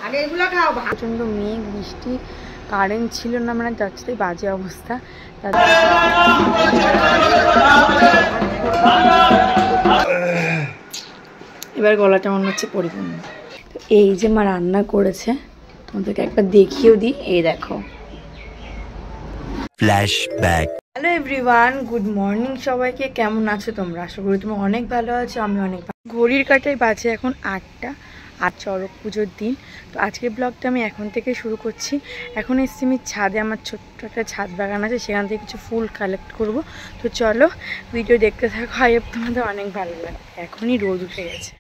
আগে এগুলো খাও। প্রচন্ড মেঘ বৃষ্টি, কারেন্ট ছিল না, মানে যাচ্ছে বাজে অবস্থা। এবার গলাটা মনে হচ্ছে পরিপূর্ণ। তো এই যে মা রান্না করেছে, তোমাদেরকে একবার দেখিয়েও দিই। এই দেখো, flashback. Hello everyone, good morning সবাইকে। কেমন আছো তোমরা? আশা করি তোমরা অনেক ভালো আছো, আমি অনেক ভালো। ঘড়ির কাঁটায় বাজে এখন 8টা, আর চড়ক পুজোর দিন। তো আজকের ব্লগটা আমি এখন থেকে শুরু করছি। এখন এসছি আমি ছাদে, আমার ছোট্ট একটা ছাদ বাগান আছে, সেখান থেকে কিছু ফুল কালেক্ট করব। তো চলো ভিডিও দেখতে থাকো, আই হোপ তোমাদের অনেক ভালো লাগে। এখনই রোদ উঠে গেছে।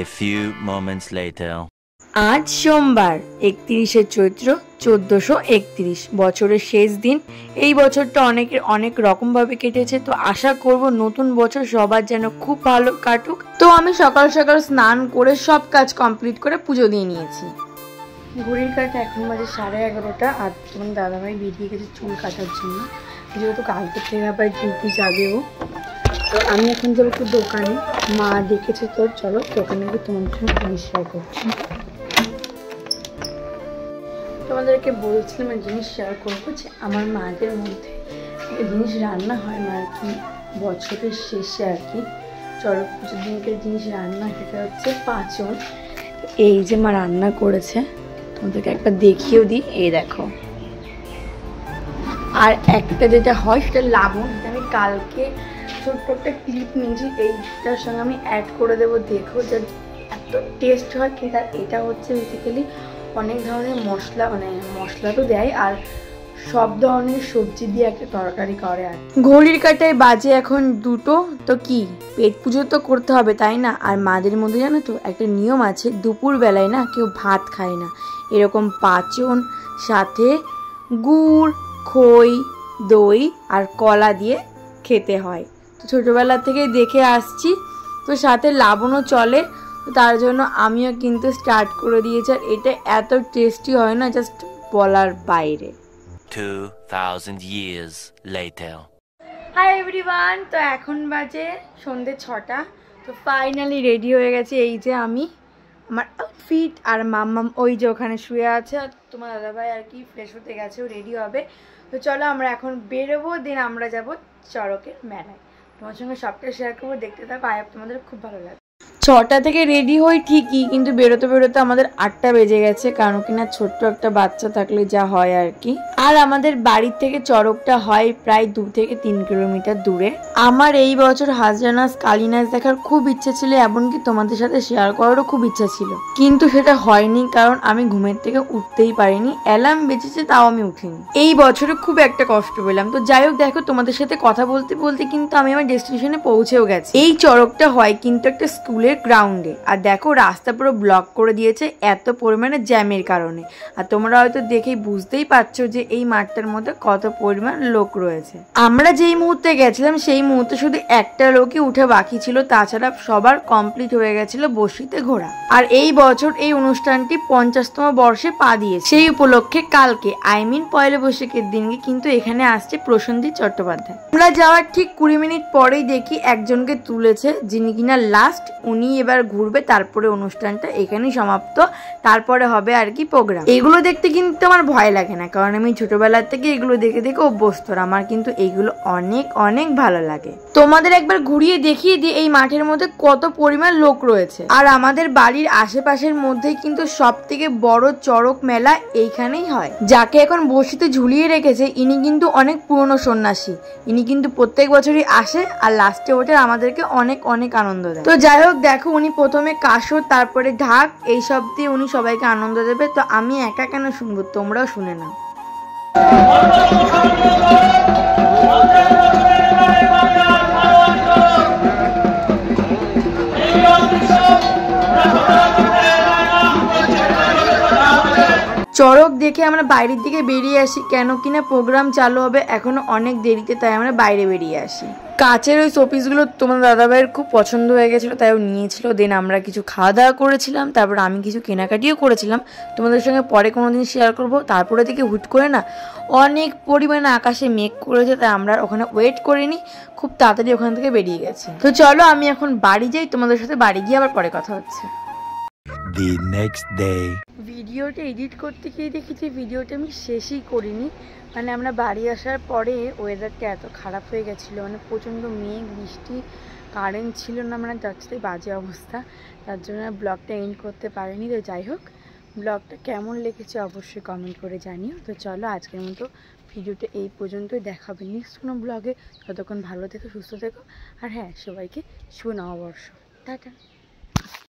A few moments later. আজ সোমবার 31শে চৈত্র 1431, বছরের শেষ দিন। এই বছরটা অনেক রকমভাবে কেটেছে। তো আশা করব নতুন বছর সবার যেন খুব ভালো কাটুক। তো আমি সকাল সকাল স্নান করে সব কাজ কমপ্লিট করে পুজো দিয়ে নিয়েছি। ঘড়ির কাঁটা এখন বাজে 11:30, আর তোমার দাদাভাই বেরিয়ে গেছে চুল কাটার জন্য, যেহেতু কালকে থেকে আবার ডিউটি যাবেও। তো আমি এখন যাবো একটু দোকানে, মা ডেকেছে। তো চলো দোকানে গিয়ে তোমাদের সঙ্গে জিনিস শেয়ার করছি। তোমাদেরকে বলছিলাম এক জিনিস শেয়ার করবো, যে আমার মাদের মধ্যে একটা জিনিস রান্না হয় না আর কি, বছরের শেষে আর কি, চড়ক পুজোর দিনকার জিনিস রান্না, সেটা হচ্ছে পাঁচন। এই যে মা রান্না করেছে, তোমাদেরকে একবার দেখিয়েও দিই। এই দেখো, আর একটা যেটা হয় সেটা লাবণ, সেটা আমি কালকে ছোট্ট একটা ক্লিপ নিয়েছি, এইটার সঙ্গে আমি অ্যাড করে দেবো, দেখো যে এত টেস্ট হয়। কিন্তু এটা হচ্ছে বেসিক্যালি অনেক ধরনের মশলা, মানে মশলা তো দেয়, আর সব ধরনের সবজি দিয়ে একটা তরকারি করে। আর ঘড়ির কাঁটায় বাজে এখন 2টো। তো কি, পেট পুজো তো করতে হবে তাই না? আর মাদের মধ্যে জানো তো একটা নিয়ম আছে, দুপুর বেলায় না কেউ ভাত খায় না, এরকম পাঁচন সাথে গুড়, খই, দই আর কলা দিয়ে খেতে হয়। তো ছোটোবেলা থেকে দেখে আসছি, তো সাথে লাবণও চলে, তো তার জন্য আমিও কিন্তু স্টার্ট করে দিয়েছি। আর এটা এত টেস্টি হয় না, জাস্ট বলার বাইরে। 2000 years later. হাই এভরিওয়ান, তো এখন বাজে সন্ধ্যে 6টা। তো ফাইনালি রেডি হয়ে গেছি। এই যে আমি, আমার আউটফিট, আর মাম্মাম ওই যে ওখানে শুয়ে আছে, আর তোমার দাদাভাই আর কি ফ্রেশ হতে গেছে, ও রেডি হবে। তো চলো আমরা এখন বেরোবো, দেন আমরা যাব চড়কের মেলায়। তোমার সঙ্গে সবটা শেয়ার করবো, দেখতে থাকো, আই হোপ তোমাদের খুব ভালো লাগে। 6টা থেকে রেডি হই ঠিকই, কিন্তু বেরোতে বেরোতে আমাদের 8টা বেজে গেছে, কারণ কিনা ছোট্ট একটা বাচ্চা থাকলে যা হয় আর কি। আর আমাদের বাড়ির থেকে চড়কটা হয় প্রায় 2 থেকে 3 কিলোমিটার দূরে। আমার এই বছর হাজরা নাচ, কালী নাচ দেখার খুব ইচ্ছে ছিল, এমনকি তোমাদের সাথে শেয়ার করারও খুব ইচ্ছা ছিল, কিন্তু সেটা হয়নি, কারণ আমি ঘুমের থেকে উঠতেই পারিনি। অ্যালার্ম বেজেছে, তাও আমি উঠিনি। এই বছরে খুব একটা কষ্ট পেলাম। তো যাই হোক, দেখো তোমাদের সাথে কথা বলতে বলতে কিন্তু আমি আমার ডেস্টিনেশনে পৌঁছেও গেছি। এই চড়কটা হয় কিন্তু একটা স্কুলের গ্রাউন্ডে, আর দেখো রাস্তা পুরো ব্লক করে দিয়েছে এত পরিমাণে জ্যামের কারণে। আর তোমরা হয়তো দেখেই বুঝতেই পারছো যে এই মাঠটার মধ্যে কত পরিমাণ লোক রয়েছে। আমরা যেই মুহূর্তে গেছিলাম সেই মুহূর্তে শুধু একটা লোকই উঠে বাকি ছিল, তাছাড়া সবার কমপ্লিট হয়ে গেছিল বসিতে ঘোড়া। আর এই বছর এই অনুষ্ঠানটি 50তম বর্ষে পা দিয়েছে। সেই উপলক্ষে কালকে পয়লা বৈশাখের দিনকে কিন্তু এখানে আসছে প্রসেনজিৎ চট্টোপাধ্যায়। আমরা যাওয়ার ঠিক 20 মিনিট পরেই দেখি একজনকে তুলেছে, যিনি কিনা লাস্ট, উনি এবার ঘুরবে, তারপরে অনুষ্ঠানটা এখানেই সমাপ্ত, তারপরে হবে আর কি প্রোগ্রাম। এগুলো দেখতে কিন্তু আমার ভয় লাগে না, কারণ আমি ছোটবেলা থেকে এগুলো দেখে দেখে অভ্যস্ত। আমার কিন্তু এগুলো অনেক ভালো লাগে। তোমাদের একবার ঘুরিয়ে দেখিয়ে দিই এই মাঠের মধ্যে কত পরিমাণ লোক রয়েছে। আর আমাদের বাড়ির আশেপাশের মধ্যেই কিন্তু সব থেকে বড় চড়ক মেলা এইখানেই হয়। যাকে এখন বসিতে ঝুলিয়ে রেখেছে, ইনি কিন্তু অনেক পুরনো সন্ন্যাসী। ইনি কিন্তু প্রত্যেক বছরই আসে, আর লাস্টে ওঠে আমাদেরকে অনেক আনন্দ দেয়। তো যাই হোক, দেখো উনি প্রথমে কাসর, তারপরে ঢাক, এইসব দিয়ে উনি সবাইকে আনন্দ দেবে। তো আমি একা কেন শুনবো, তোমরাও শুনে নাও। চড়ক দেখে আমরা বাইরের দিকে বেরিয়ে আসি, কেন কিনা প্রোগ্রাম চালু হবে এখনো অনেক দেরিতে, তাই আমরা বাইরে বেরিয়ে আসি। কাচের ওই শোপিসগুলো তোমার দাদাভাইয়ের খুব পছন্দ হয়ে গেছিলো, তাই ও নিয়েছিল। দেন আমরা কিছু খাওয়া দাওয়া করেছিলাম, তারপর আমি কিছু কেনাকাটিও করেছিলাম, তোমাদের সঙ্গে পরে কোনো দিন শেয়ার করবো। তারপরে থেকে হুট করে না অনেক পরিমাণে আকাশে মেঘ করেছে, তাই আমরা ওখানে ওয়েট করিনি, খুব তাড়াতাড়ি ওখান থেকে বেরিয়ে গেছি। তো চলো আমি এখন বাড়ি যাই, তোমাদের সাথে বাড়ি গিয়ে আবার পরে কথা হচ্ছে। The next day. ভিডিওটা এডিট করতে গিয়ে দেখেছি ভিডিওটা আমি শেষই করিনি। মানে আমরা বাড়ি আসার পরে ওয়েদারটা এত খারাপ হয়ে গেছিলো, মানে প্রচণ্ড মেঘ, বৃষ্টি, কারেন্ট ছিল না, মানে যাচ্ছে বাজে অবস্থা, তার জন্য ব্লগটা এন্ড করতে পারিনি। তো যাই হোক, ব্লগটা কেমন লেগেছে অবশ্যই কমেন্ট করে জানিও। তো চলো আজকের মতো ভিডিওটা এই পর্যন্তই, দেখাবে নেক্সট কোনো ব্লগে। ততক্ষণ ভালো থেকো, সুস্থ থেকো, আর হ্যাঁ, সবাইকে শুভ নববর্ষ, টাটা।